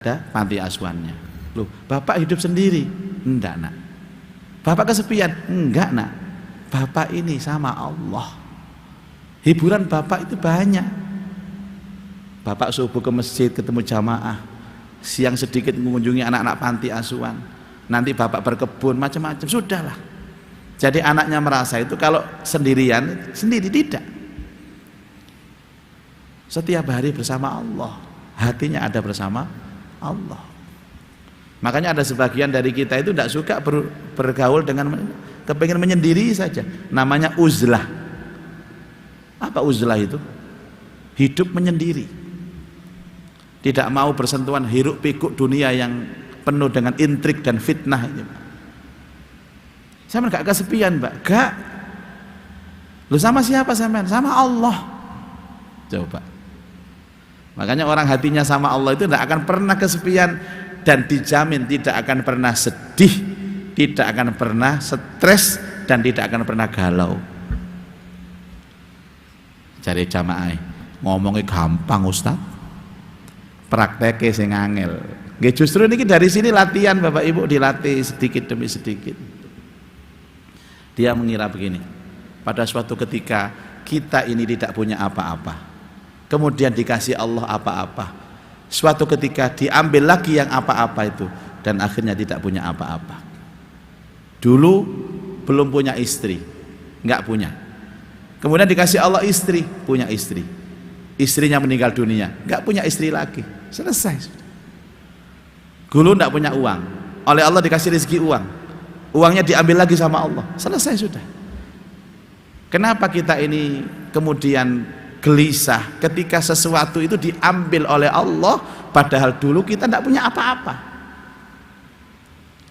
ada panti asuhannya. Loh, bapak hidup sendiri? Enggak, nak. Bapak kesepian? Enggak, nak. Bapak ini sama Allah. Hiburan bapak itu banyak. Bapak subuh ke masjid ketemu jamaah, siang sedikit mengunjungi anak-anak panti asuhan, nanti bapak berkebun macam-macam, sudahlah. Jadi anaknya merasa itu kalau sendirian, sendiri tidak. Setiap hari bersama Allah, hatinya ada bersama Allah. Makanya ada sebagian dari kita itu tidak suka bergaul dengan, kepengen menyendiri saja. Namanya uzlah. Apa uzlah itu? Hidup menyendiri. Tidak mau bersentuhan hiruk pikuk dunia yang penuh dengan intrik dan fitnah ini. Saya enggak kesepian, Mbak. Enggak. Lu sama siapa sampean? Sama Allah. Coba. Makanya orang hatinya sama Allah itu tidak akan pernah kesepian dan dijamin tidak akan pernah sedih, tidak akan pernah stres dan tidak akan pernah galau. Cari jamaah, ngomongnya gampang Ustaz, prakteknya sing angel. Nggih, justru ini dari sini latihan Bapak Ibu, dilatih sedikit demi sedikit. Dia mengira begini, pada suatu ketika kita ini tidak punya apa-apa, kemudian dikasih Allah apa-apa, suatu ketika diambil lagi yang apa-apa itu dan akhirnya tidak punya apa-apa. Dulu belum punya istri, nggak punya, kemudian dikasih Allah istri, punya istri, istrinya meninggal dunia, nggak punya istri lagi, selesai. Dulu nggak punya uang, oleh Allah dikasih rezeki uang, uangnya diambil lagi sama Allah, selesai sudah. Kenapa kita ini kemudian gelisah ketika sesuatu itu diambil oleh Allah, padahal dulu kita tidak punya apa-apa?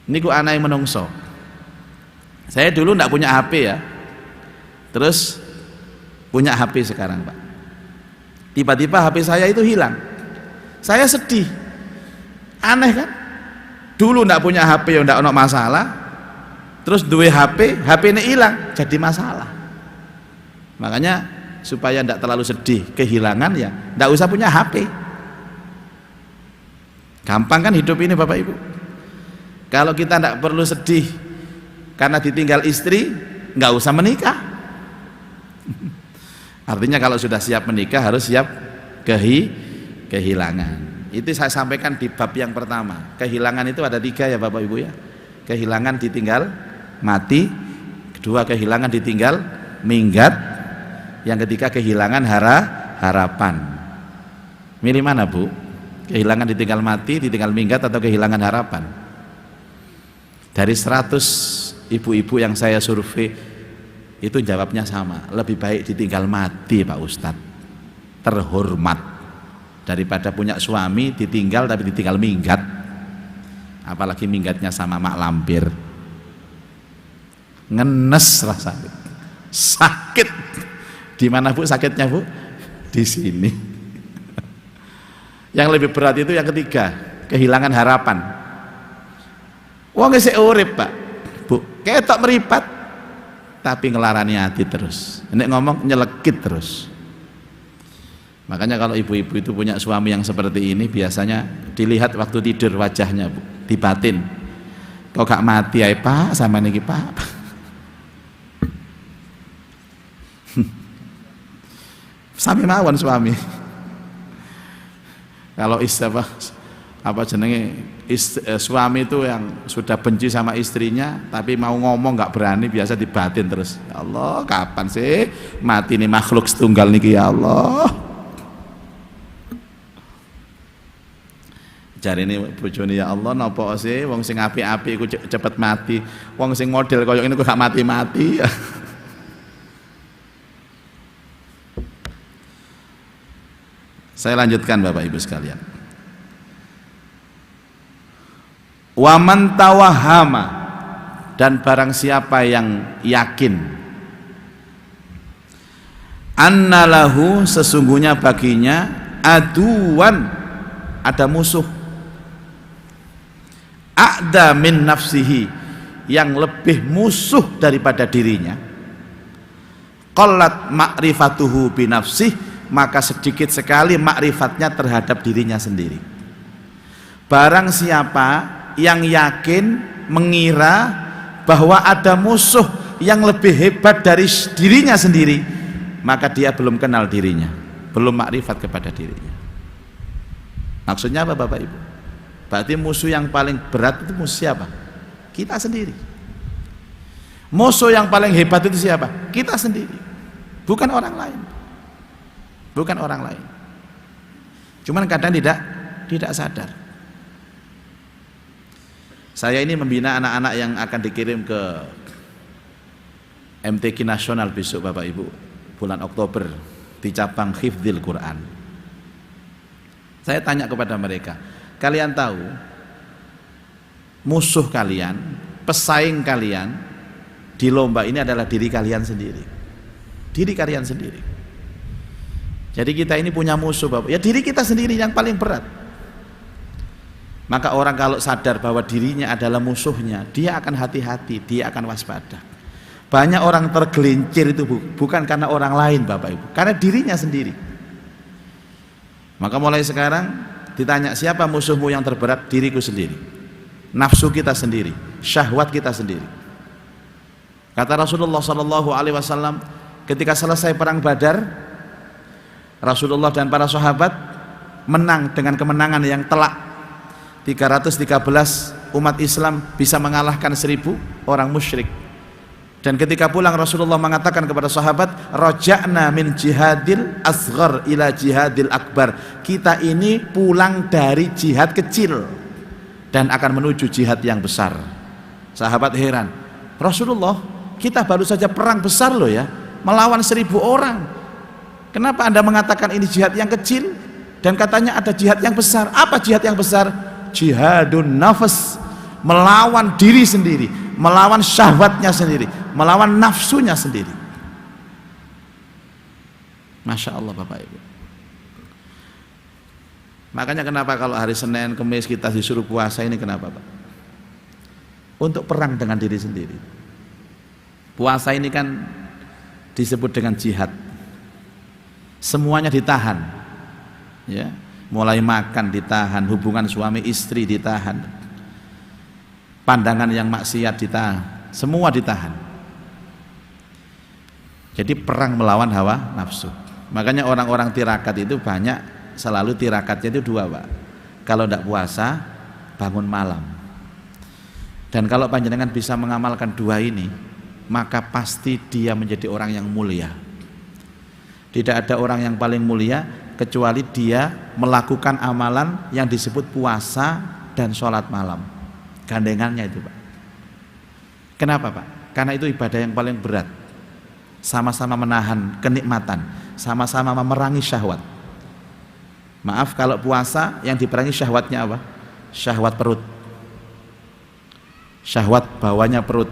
Ini ku anai menungso. Saya dulu tidak punya HP ya, terus punya HP sekarang, Pak. Tiba-tiba HP saya itu hilang, saya sedih. Aneh kan? Dulu tidak punya HP, ya tidak ada masalah, terus dua HP ini hilang, jadi masalah. Makanya supaya tidak terlalu sedih kehilangan, ya tidak usah punya HP. Gampang kan hidup ini Bapak Ibu. Kalau kita tidak perlu sedih karena ditinggal istri, nggak usah menikah. Artinya kalau sudah siap menikah harus siap kehilangan. Itu saya sampaikan di bab yang pertama. Kehilangan itu ada 3 ya Bapak Ibu ya. Kehilangan ditinggal mati, kedua kehilangan ditinggal minggat, yang ketiga kehilangan harapan. Milih mana Bu? Kehilangan ditinggal mati, ditinggal minggat, atau kehilangan harapan? Dari 100 ibu-ibu yang saya survei itu jawabnya sama, lebih baik ditinggal mati Pak Ustadz, terhormat, daripada punya suami ditinggal tapi ditinggal minggat, apalagi minggatnya sama mak lampir, ngenes rasanya, sakit. Di mana Bu sakitnya Bu? Di sini. Yang lebih berat itu yang ketiga, kehilangan harapan. Wong isih urip Pak Bu, ketok meripat tapi ngelarani hati terus, nek ngomong nyelekit terus. Makanya kalau ibu-ibu itu punya suami yang seperti ini, biasanya dilihat waktu tidur wajahnya Bu, dibatin. Kok gak mati ya Pak sama niki Pak? Sami mawon suami. Kalau suami itu yang sudah benci sama istrinya tapi mau ngomong nggak berani, biasa dibatin terus. Ya Allah, kapan sih mati nih makhluk setunggal niki ya Allah. Jare ini bojone ya Allah napa sih wong sing apik-apik iku cepet mati, wong sing model koyo ngene kok gak mati-mati. Saya lanjutkan Bapak Ibu sekalian. Wa man tawahhama, dan barang siapa yang yakin, annalahu, sesungguhnya baginya, aduwan, ada musuh, a'da min nafsihi, yang lebih musuh daripada dirinya, qallat ma'rifatuhu bi nafsihi, maka sedikit sekali makrifatnya terhadap dirinya sendiri. Barang siapa yang yakin mengira bahwa ada musuh yang lebih hebat dari dirinya sendiri, maka dia belum kenal dirinya, belum makrifat kepada dirinya. Maksudnya apa Bapak Ibu? Berarti musuh yang paling berat itu musuh siapa? Kita sendiri. Musuh yang paling hebat itu siapa? Kita sendiri, bukan orang lain. Bukan orang lain. Cuman kadang tidak sadar. Saya ini membina anak-anak yang akan dikirim ke MTQ Nasional besok Bapak Ibu, bulan Oktober, di cabang Hifdzil Quran. Saya tanya kepada mereka, kalian tahu musuh kalian, pesaing kalian di lomba ini adalah diri kalian sendiri. Diri kalian sendiri. Jadi kita ini punya musuh Bapak, ya diri kita sendiri yang paling berat. Maka orang kalau sadar bahwa dirinya adalah musuhnya, dia akan hati-hati, dia akan waspada. Banyak orang tergelincir itu bukan karena orang lain Bapak Ibu, karena dirinya sendiri. Maka mulai sekarang ditanya, siapa musuhmu yang terberat? Diriku sendiri, nafsu kita sendiri, syahwat kita sendiri. Kata Rasulullah SAW ketika selesai perang Badar, Rasulullah dan para sahabat menang dengan kemenangan yang telak. 313 umat Islam bisa mengalahkan 1000 orang musyrik. Dan ketika pulang Rasulullah mengatakan kepada sahabat, raja'na min jihadil asghar ila jihadil akbar. Kita ini pulang dari jihad kecil dan akan menuju jihad yang besar. Sahabat heran, Rasulullah, kita baru saja perang besar loh ya, melawan 1000 orang. Kenapa Anda mengatakan ini jihad yang kecil dan katanya ada jihad yang besar? Apa jihad yang besar? Jihadun nafas, melawan diri sendiri, melawan syahwatnya sendiri, melawan nafsunya sendiri. Masya Allah Bapak Ibu. Makanya kenapa kalau hari Senin, Kamis kita disuruh puasa ini, kenapa Pak? Untuk perang dengan diri sendiri. Puasa ini kan disebut dengan jihad. Semuanya ditahan, ya. Mulai makan ditahan, hubungan suami istri ditahan, pandangan yang maksiat ditahan, semua ditahan. Jadi perang melawan hawa nafsu. Makanya orang-orang tirakat itu banyak, selalu tirakatnya itu 2 Pak. Kalau tidak puasa, bangun malam. Dan kalau panjenengan bisa mengamalkan 2 ini, maka pasti dia menjadi orang yang mulia. Tidak ada orang yang paling mulia kecuali dia melakukan amalan yang disebut puasa dan sholat malam. Gandengannya itu Pak. Kenapa Pak? Karena itu ibadah yang paling berat. Sama-sama menahan kenikmatan, sama-sama memerangi syahwat. Maaf, kalau puasa yang diperangi syahwatnya apa? Syahwat perut, syahwat bawahnya perut.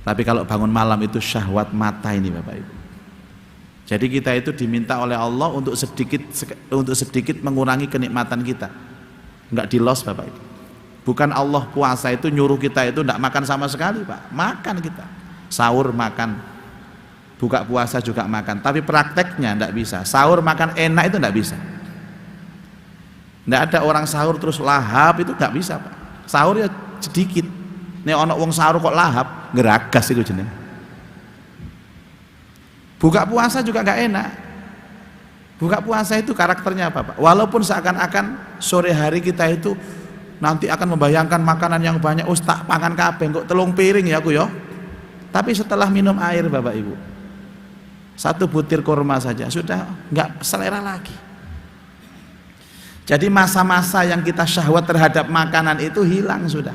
Tapi kalau bangun malam itu syahwat mata ini Bapak Ibu. Jadi kita itu diminta oleh Allah untuk sedikit mengurangi kenikmatan kita. Enggak di-loss Bapak Ibu. Bukan Allah puasa itu nyuruh kita itu enggak makan sama sekali Pak. Makan kita. Sahur makan. Buka puasa juga makan. Tapi prakteknya enggak bisa. Sahur makan enak itu enggak bisa. Enggak ada orang sahur terus lahap, itu enggak bisa Pak. Sahur ya sedikit. Nek ana wong sahur kok lahap, ngeragas itu jenenge. Buka puasa juga nggak enak. Buka puasa itu karakternya apa Pak? Walaupun seakan-akan sore hari kita itu nanti akan membayangkan makanan yang banyak, tak pangan kabeh kok 3 piring ya aku ya. Tapi setelah minum air Bapak Ibu, 1 butir kurma saja sudah nggak selera lagi. Jadi masa-masa yang kita syahwat terhadap makanan itu hilang sudah.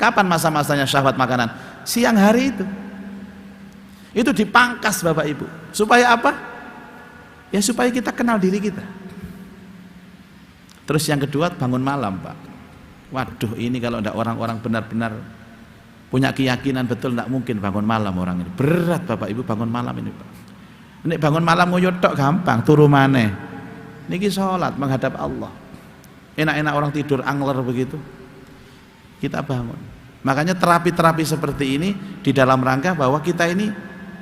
Kapan masa-masanya syahwat makanan? Siang hari itu dipangkas Bapak Ibu. Supaya apa? Ya supaya kita kenal diri kita. Terus yang kedua, bangun malam Pak. Waduh, ini kalau tidak orang-orang benar-benar punya keyakinan betul, tidak mungkin bangun malam orang ini. Berat Bapak Ibu bangun malam ini Pak. Ini bangun malam nguyut tok gampang, turu maneh. Niki sholat menghadap Allah. Enak-enak orang tidur angler begitu. Kita bangun. Makanya terapi-terapi seperti ini di dalam rangka bahwa kita ini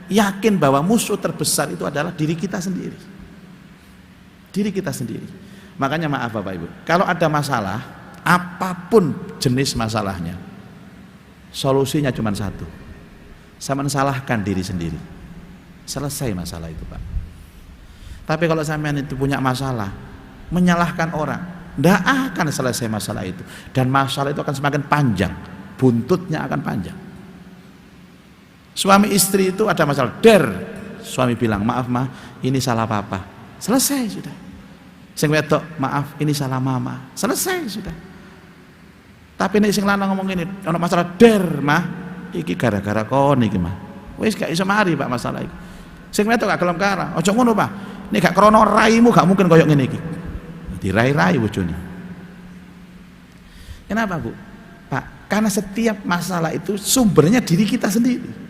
yakin bahwa musuh terbesar itu adalah diri kita sendiri. Diri kita sendiri. Makanya maaf Bapak Ibu, kalau ada masalah, apapun jenis masalahnya, solusinya cuma satu. Sama salahkan diri sendiri. Selesai masalah itu, Pak. Tapi kalau sampean itu punya masalah, menyalahkan orang, tidak akan selesai masalah itu. Dan masalah itu akan semakin panjang, buntutnya akan panjang. Suami istri itu ada masalah, suami bilang, maaf ini salah papa. Selesai sudah. Sing wedok, maaf ini salah mama. Selesai sudah. Tapi nek sing lanang ngomong ini, ono masalah iki gara-gara kon iki mah. Wis gak iso mari Pak masalah iki. Sing wedok gak gelem kara. Aja ngono Pak. Nek gak krana raimu gak mungkin koyo ngene iki. Dirai-rai bojone. Kenapa Bu? Pak, karena setiap masalah itu sumbernya diri kita sendiri.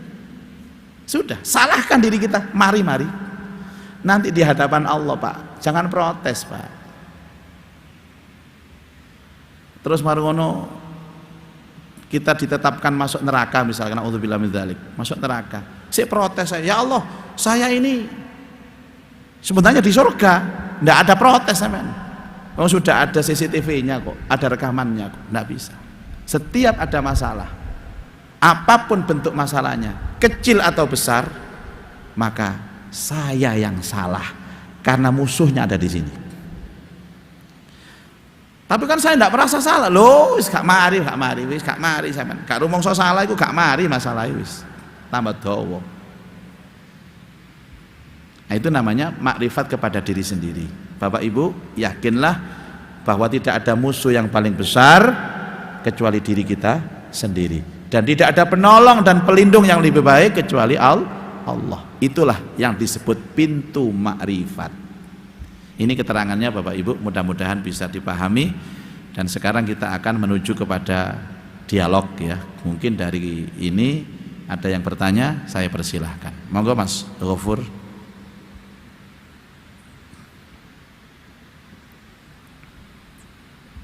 Sudah, salahkan diri kita, mari-mari. Nanti di hadapan Allah Pak, jangan protes Pak. Terus marono kita ditetapkan masuk neraka misalkan, auzubillahi min dzalik, masuk neraka. Si protes saya, ya Allah, saya ini sebenarnya di surga, enggak ada protes sampean. Oh, sudah ada CCTV-nya kok, ada rekamannya kok, enggak bisa. Setiap ada masalah, apapun bentuk masalahnya, kecil atau besar, maka saya yang salah karena musuhnya ada di sini. Tapi kan saya tidak merasa salah loh, wis gak mari sampean. Gak rumangsa salah iku gak mari masalah wis tambah dawa. Nah, itu namanya makrifat kepada diri sendiri. Bapak Ibu, yakinlah bahwa tidak ada musuh yang paling besar kecuali diri kita sendiri. Dan tidak ada penolong dan pelindung yang lebih baik kecuali Allah. Itulah yang disebut pintu makrifat. Ini keterangannya Bapak Ibu, mudah-mudahan bisa dipahami. Dan sekarang kita akan menuju kepada dialog ya. Mungkin dari ini ada yang bertanya, saya persilahkan. Monggo Mas Ghafur.